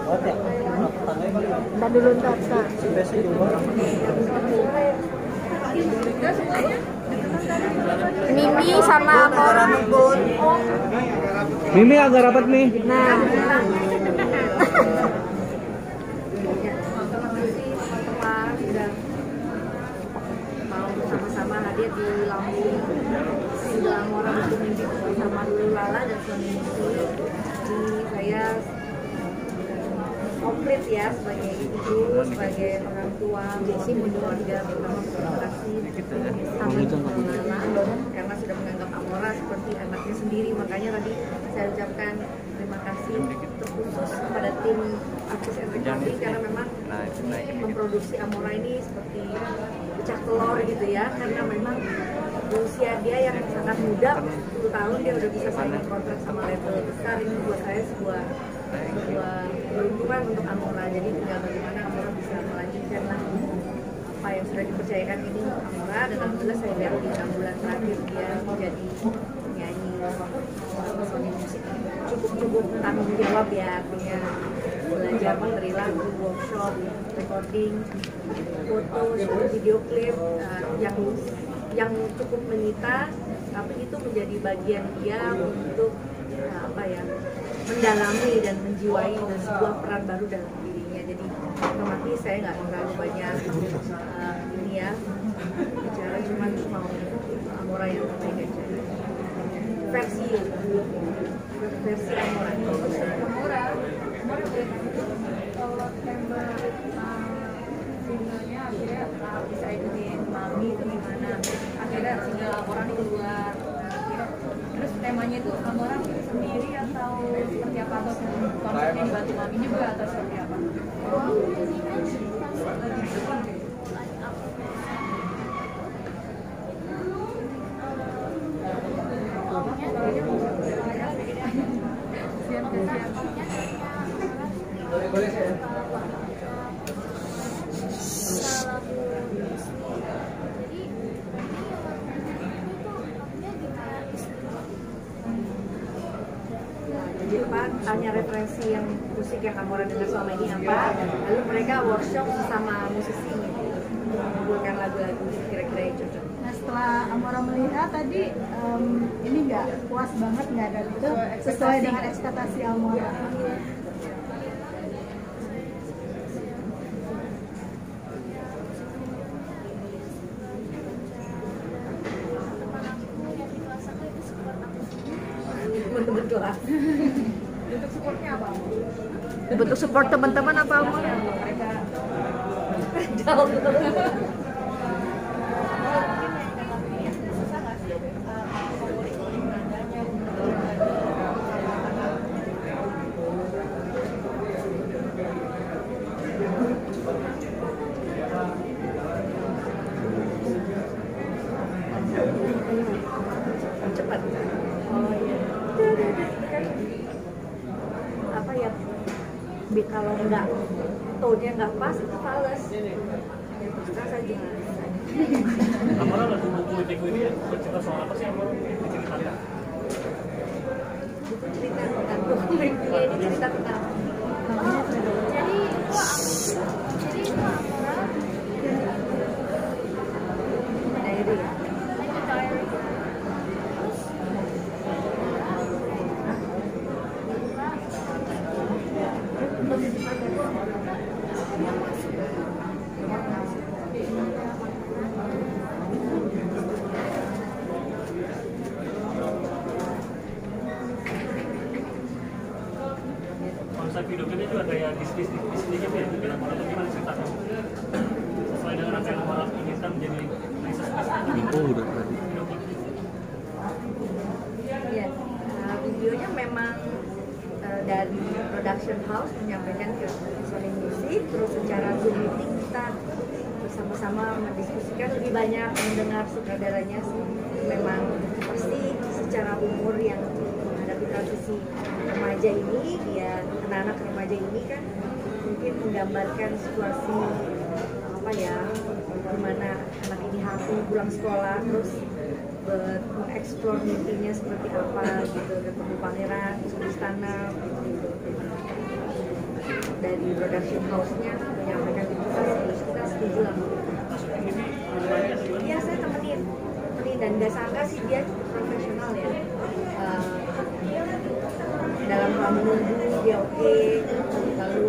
Ntar dulu ntar. Mimi sama Amora. Mimi agak rapat nih. Nah. Mau sama-sama hadir di Lampung. Sudah Amora untuk mimpi bersama Lulu Lala dan suami istri. Ini saya komplit ya sebagai ibu, sebagai orang tua, Desi keluarga pertama berterima kasih sama Lala karena sudah menganggap Amora seperti anaknya sendiri. Makanya tadi saya ucapkan terima kasih terkhusus kepada tim artis Entertainment karena memang memproduksi Amora ini seperti pecah telur gitu ya, karena memang usia dia yang sangat muda, 10 tahun dia udah bisa sign kontrak sama label besar. Ini buat saya sebuah keuntungan untuk Amora. Jadi tinggal bagaimana Amora bisa melanjutkan apa yang sudah dipercayakan ini untuk Amora, dan alhamdulillah saya lihat di 6 bulan terakhir dia menjadi penyanyi Sony Musik cukup tanggung jawab ya, artinya belajar materi lagu, workshop, recording, foto, video klip yang cukup menyita, tapi itu menjadi bagian dia untuk mendalami dan menjiwai sebuah peran baru dalam dirinya. Jadi otomatis saya nggak terlalu banyak ini ya bicara, cuma mau Amora yang terbaik aja. Versi Amora. Kalau tema singlenya akhirnya bisa ikutin Mami itu gimana? Akhirnya single Amora ini keluar. Terus temanya itu Amora sendiri atau seperti apa, atau konsepnya dibantu Mami juga atau seperti apa? Jadi tanya referensi yang musik yang Amora dengar selama ini apa, lalu mereka workshop sama musisi mengumpulkan lagu-lagu kira-kira yang cocok. Nah, setelah Amora melihat tadi ini nggak puas banget nggak, dan itu sesuai dengan ekspektasi Amora. Bentuk supportnya apa? Bentuk support teman-teman apa Amora? Mereka jauh. Cepat. Oh iya. Apa ya? Kalau nggak tone-nya nggak pas itu fals. Ya terus saya juga. Amora lagu buku ini bercerita soal apa sih Amora? Diceritakan. Itu cerita tentang dokumennya, ini cerita tentang. Jadi Amora Diary ya. Konsep video klipnya juga kayak Disney gitu ya, bikin Amora itu gimana ceritanya? Sesuai dengan apa yang Amora inginkan menjadi princess Disney. Oh, udah tadi. Iya, videonya memang dari production house menyampaikan ke Sony Music, terus secara Zoom meeting kita bersama-sama mendiskusikan, lebih banyak mendengar sutradaranya sih. Memang pasti secara umur yang menghadapi transisi remaja ini, dia anak-anak remaja ini kan mungkin menggambarkan situasi apa ya, gimana anak ini happy pulang sekolah terus mengeksplor mimpinya seperti apa gitu, ketemu pangeran, ke istana gitu. di production house-nya menyampaikan terima kasih, kita setuju lah. Iya, saya temenin dan nggak sangka sih dia profesional ya. Dalam hal menunggu dia oke, lalu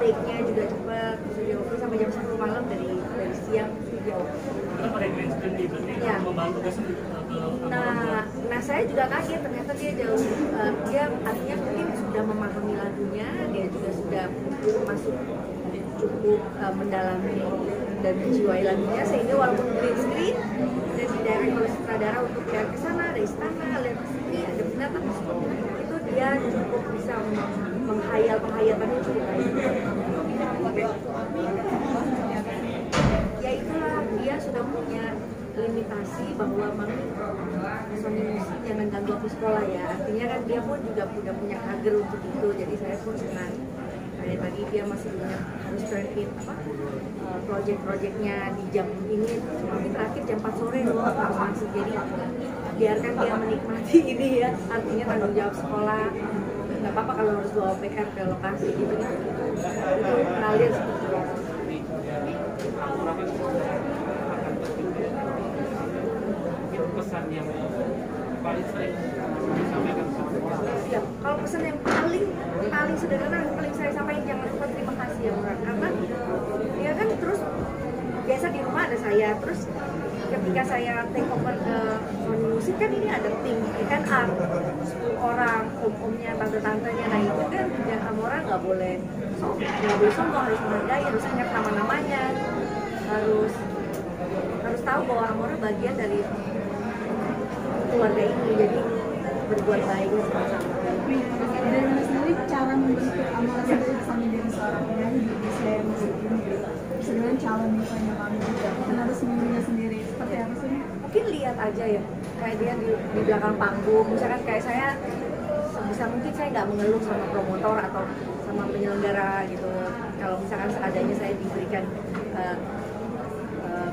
take-nya juga cepat, bisa dia oke sampai jam 10 malam dari siang dia oke. Ya. Nah saya juga kaget ternyata dia jauh, dia artinya mungkin sudah memahami lagunya, dia juga sudah masuk cukup mendalami dan menjiwai lagunya sehingga walaupun green screen dan didirect oleh sutradara untuk lihat ke sana, ada istana, lihat ke sini, ada binatang, itu dia cukup bisa penghayal-penghayatannya cukup baik. Ya itulah, dia sudah punya limitasi bahwa memang Sony Music jangan ganggu aku sekolah ya, artinya kan dia pun juga udah punya hager untuk itu, jadi saya pun senang. Kayak tadi dia masih harus turn-in project-projectnya di jam ini, mungkin terakhir jam 4 sore loh masih, jadi biarkan dia menikmati ini ya, artinya tanggung jawab sekolah, nggak apa-apa kalau harus bawa PR ke lokasi gitu itu ngalir seperti itu. Pesan yang paling sering disampaikan sama orang. Ya, kalau pesan yang paling sederhana yang paling saya sampaikan, jangan lupa terima kasih ya orang, karena dia kan terus biasa di rumah ada saya, terus ketika saya take over ke Sony Music kan ini ada tim, kan 10 orang, om-omnya, tante-tantenya, nah itu kan yang Amora nggak boleh sombong, harus menghargai, harus ingat nama-namanya, harus tahu bahwa Amora bagian dari keluarga ini, jadi berbuat baik sama-sama. Dan sendiri cara membentuk Amora sendiri sama dari seorang penyanyi di industri musik ini, sebenarnya calon misalnya kami juga, dan harus memilihnya sendiri seperti apa sih? Mungkin lihat aja ya, kayak dia di belakang panggung, misalkan kayak saya sebisa mungkin saya nggak mengeluh sama promotor atau sama penyelenggara gitu. Kalau misalkan seadanya saya diberikan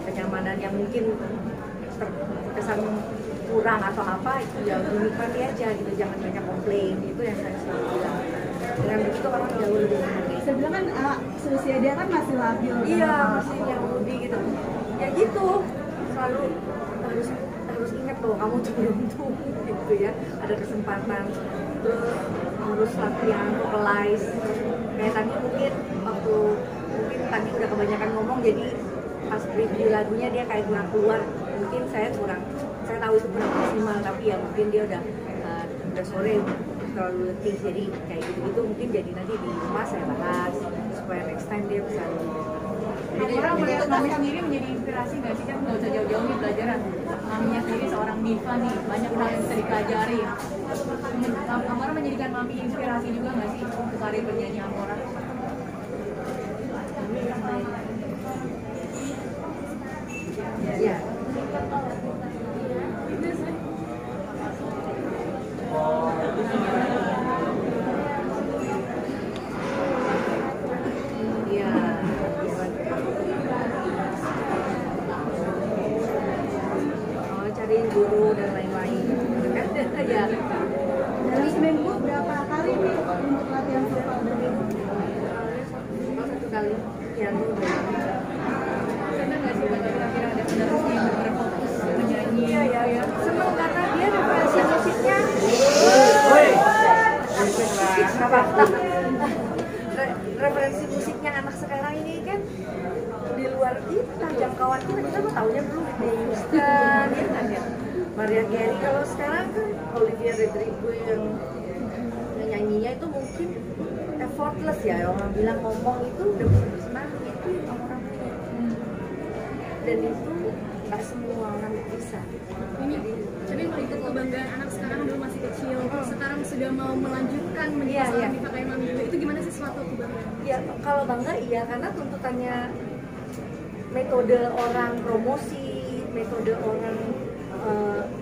kenyamanan yang mungkin terkesan kurang atau apa, ya dinikmati aja gitu, jangan banyak komplain, itu yang saya selalu bilang. Dengan begitu orang jauh lebih menghargai. Saya bilang kan seusia dia kan masih labil. Iya, masih yang mudi gitu. Ya gitu, selalu harus ingat bahwa kamu tuh beruntung gitu ya, ada kesempatan. Terus harus latihan, vocalize. Kayak tadi mungkin tadi udah kebanyakan ngomong, jadi pas review lagunya dia kayak kurang keluar. Mungkin saya tahu itu kurang maksimal, tapi ya mungkin dia udah sore terlalu letih, jadi kayak gitu mungkin jadi nanti di rumah saya bahas supaya next time dia bisa. Jadi orang melihat mami sendiri menjadi inspirasi nggak sih, kan nggak usah jauh-jauh nih pelajaran, maminya sendiri seorang diva nih, banyak hal yang bisa dipelajari. Amora menjadikan mami inspirasi juga nggak sih untuk karir bernyanyi Amora? Ya. Cari guru dan lain-lain. Ya. Dari seminggu berapa kali nih untuk latihan vokal berminggu? Satu kali. Piano. Senang nggak sih baca kira-kira ada penerusnya yang berfokus menyanyi? Iya. Senang karena dia referensi musiknya. Referensi musiknya anak sekarang ini kan di luar kita, jangkauan kita mah taunya belum Whitney Houston, ya kan ya, Mariah Carey. Kalau sekarang kan Olivia Rodrigo yang nyanyinya itu mungkin effortless ya, orang bilang ngomong itu udah bisa bersenang, itu yang orang dan itu nggak semua orang bisa. Jadi itu kebanggaan anak sekarang dulu masih kecil, sekarang sudah mau melanjutkan menjadi seorang diva kayak mami itu gimana sih suatu kebanggaan? Ya kalau bangga iya, karena tuntutannya metode orang promosi, metode orang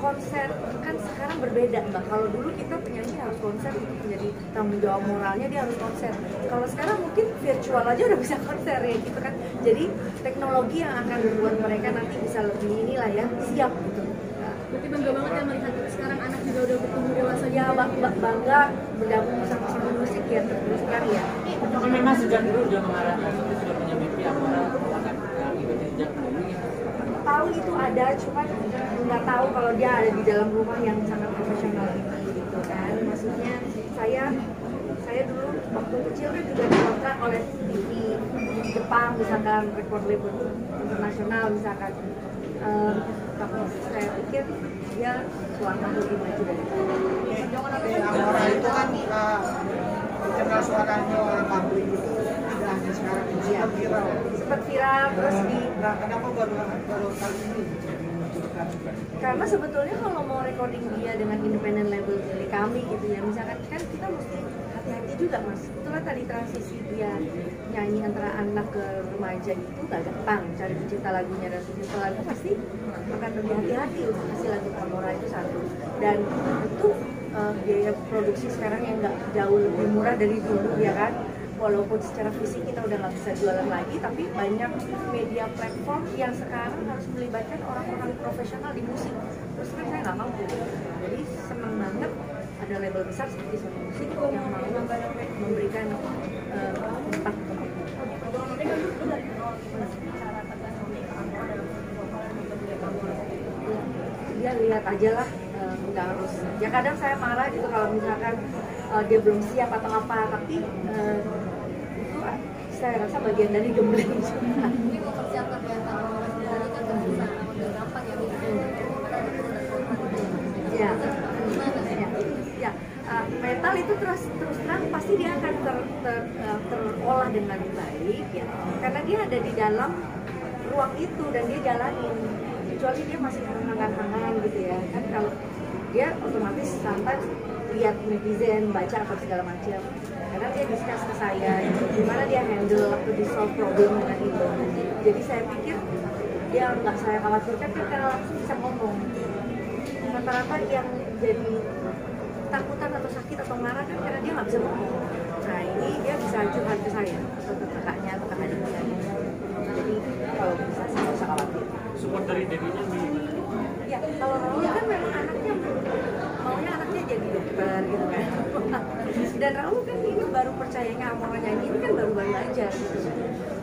konser kan sekarang berbeda Mbak. Kalau dulu kita penyanyi harus konser untuk menjadi tanggung jawab moralnya, dia harus konser. Kalau sekarang mungkin virtual aja udah bisa konser ya gitu kan. Jadi teknologi yang akan membuat mereka nanti bisa lebih inilah ya, siap gitu. Berarti bangga banget ya melihat sekarang anak juga udah bertumbuh dewasa. Ya bangga bergabung sama musik ya, terus sekarang ya. Memang sejak dulu udah mengarahkan, itu sudah punya mimpi Amora akan ikuti sejak dulu ya. Tahu itu ada, cuma nggak tahu kalau dia ada di dalam rumah yang sangat profesional gitu kan. Maksudnya saya dulu waktu kecil kan juga dikontrak oleh TV Jepang misalkan, record label internasional misalkan. Tapi saya pikir dia selangkah lebih maju dari itu. Amora itu kan dikenal suaranya oleh publik itu tidak hanya sekarang ini, sempat viral. Sempat viral terus di. Nah, kenapa baru kali ini dimunculkan? Karena sebetulnya kalau mau recording dia dengan independent label milik kami gitu ya, misalkan kan kita mesti hati-hati juga mas. Itulah tadi transisi dia nyanyi antara anak ke remaja itu gak gampang. Cari pencipta lagunya dan pencipta lagu pasti akan lebih hati-hati untuk kasih lagu Amora itu satu. Dan itu biaya produksi sekarang yang nggak jauh lebih murah dari dulu ya kan. Walaupun secara fisik kita udah nggak bisa jualan lagi, tapi banyak media platform yang sekarang harus melibatkan orang-orang profesional di musik. Terus kan saya nggak mampu, jadi senang banget ada label besar seperti Sony Musik yang mau memberikan tempat untuk dia lihat aja lah, nggak harus. Ya kadang saya marah gitu kalau misalkan dia belum siap atau apa, tapi itu saya rasa bagian dari gembleng juga. Ini mau persiapan ya, kalau dari kan nggak bisa, udah gampang ya. Ya, ya, metal itu terus terang pasti dia akan terolah dengan baik ya, karena dia ada di dalam ruang itu dan dia jalanin. Kecuali dia masih hangat-hangat gitu ya kan, kalau dia otomatis sampai lihat netizen, baca apa segala macam, karena dia discuss ke saya gimana dia handle waktu di solve problem dengan itu. Jadi saya pikir dia nggak saya khawatirkan kan karena langsung bisa ngomong. Rata-rata yang jadi takutan atau sakit atau marah kan karena dia nggak bisa ngomong. Nah ini dia bisa curhat ke saya atau ke kakaknya atau ke adiknya. Jadi kalau bisa sih nggak usah khawatir. Support dari dedinya gimana? Ya, kalau Raul kan memang anaknya maunya anaknya jadi dokter gitu kan. Dan Raul kan ini baru percayanya Amora nyanyi ini kan baru-baru aja gitu.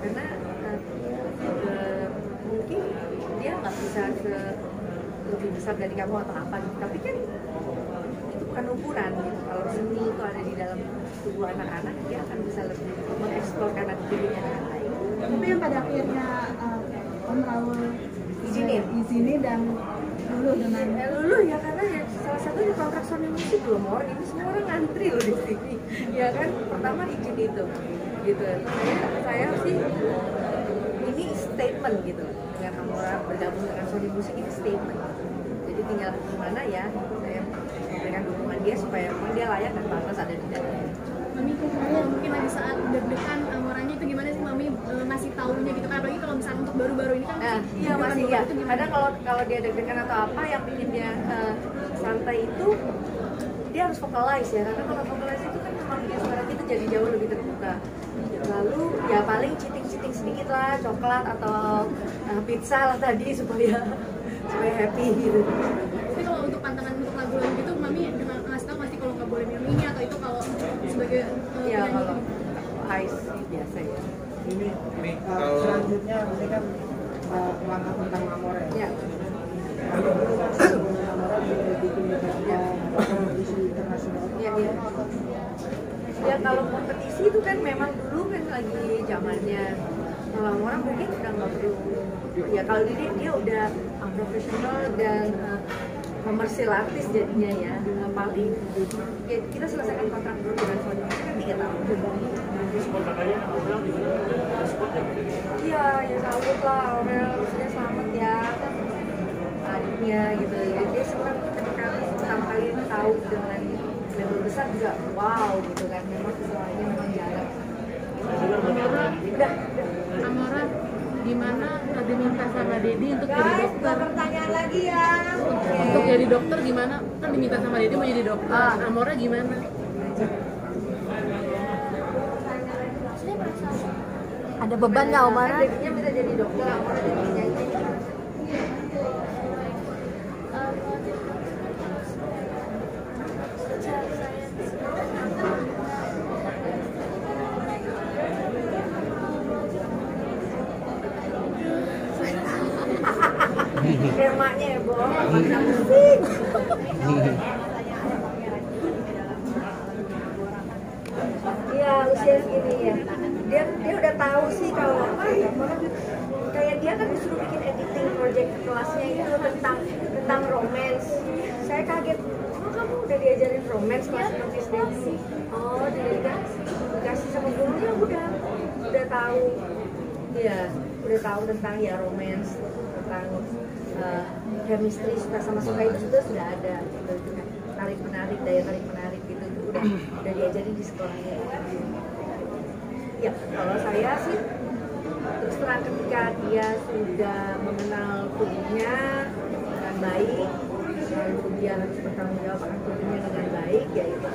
Karena mungkin dia nggak bisa lebih besar dari kamu atau apa gitu. Tapi kan itu bukan ukuran gitu. Kalau seni itu ada di dalam tubuh anak-anak, dia akan bisa lebih mengeksplor kanan kirinya dengan baik. Tapi yang pada akhirnya Om Raul izinin dan luluh dengan luluh ya, karena ya salah satu di kontrak Sony Musik belum orang ini semua orang ngantri loh di sini ya kan. Pertama izin itu gitu, saya sih ini statement gitu dengan Amora bergabung dengan Sony Musik, ini statement. Jadi tinggal gimana ya saya memberikan dukungan dia supaya memang dia layak dan pantas ada di dalamnya. Mami mungkin lagi saat deg-degan Amoranya itu gimana sih Mami ngasih taunya gitu kan, apalagi kalau misalnya untuk baru-baru ini kan Iya masih ya. Kadang kalau dia deg-degan atau apa yang bikin dia santai itu dia harus vocalize ya, karena kalau vocalize itu kan memang dia suara kita jadi jauh lebih terbuka. Lalu ya paling cheating sedikit lah, coklat atau pizza lah tadi supaya happy gitu. Tapi kalau untuk pantangan untuk lagu-lagu gitu Mami dengan ngasih tahu pasti kalau nggak boleh minum ini atau itu kalau sebagai Ya penyanyi kalau gitu. ice biasa ya. Ini selanjutnya ini kan langkah tentang Amora ya. Ya. Sebelum Amora bikin beberapa kompetisi internasional. Iya, iya. Ya kalau kompetisi itu kan memang dulu kan lagi zamannya. Kalau orang mungkin udah nggak perlu. Ya kalau dia udah profesional dan komersil artis jadinya ya. Paling ya, kita selesaikan kontrak dulu dengan Sony kan 3 tahun. Support kakaknya Aurel gimana? Ada support ya? Iya, ya salut lah Aurel, maksudnya selamat ya adiknya gitu ya. Dia senang ketika pertama kali tahu dengan label besar juga wow gitu kan, memang semuanya memang jalan. Udah. Amora gimana diminta sama Dedi untuk jadi Guys, dokter? pertanyaan lagi ya. Untuk jadi dokter gimana? Kan diminta sama Dedi mau jadi dokter. Amora gimana? ada beban nggak Om Ara? Jadinya bisa jadi dokter, Amora jadi penyanyi. Kayak emaknya ya, Bo. Makna musik. Iya, usia segini ya. Dia udah tahu sih kalau kayak dia kan disuruh bikin editing project kelasnya itu tentang romance. Saya kaget, oh kamu udah diajarin romance kelas seperti SD? Oh, dikasih sama gurunya udah tahu. Iya, udah tahu tentang ya romance, tentang chemistry suka itu sudah ada. Tarik menarik, daya tarik menarik gitu udah diajarin di sekolahnya. Ya, kalau saya sih terus terang ketika dia sudah mengenal tubuhnya dengan baik dan dia harus bertanggung jawab akan tubuhnya dengan baik, ya itu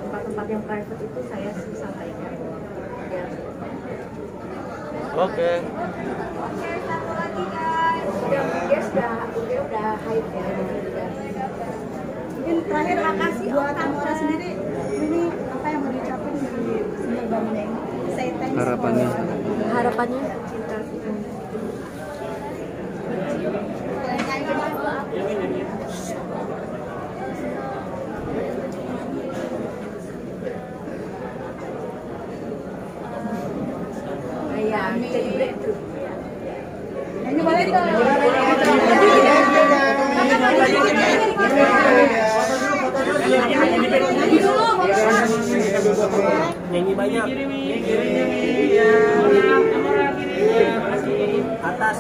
tempat-tempat yang private itu saya sih sampaikan ya. Oke, Satu lagi guys, dia udah hype ya, Mungkin terakhir Terima kasih, buat Om Amora Tante. sendiri, ini apa yang mau diucapin dari single Bamina ini? Say thanks. Harapannya. Harapannya cinta sih. Iya, jadi breakthrough. Ini boleh dong. Nyanyi banyak. Atas.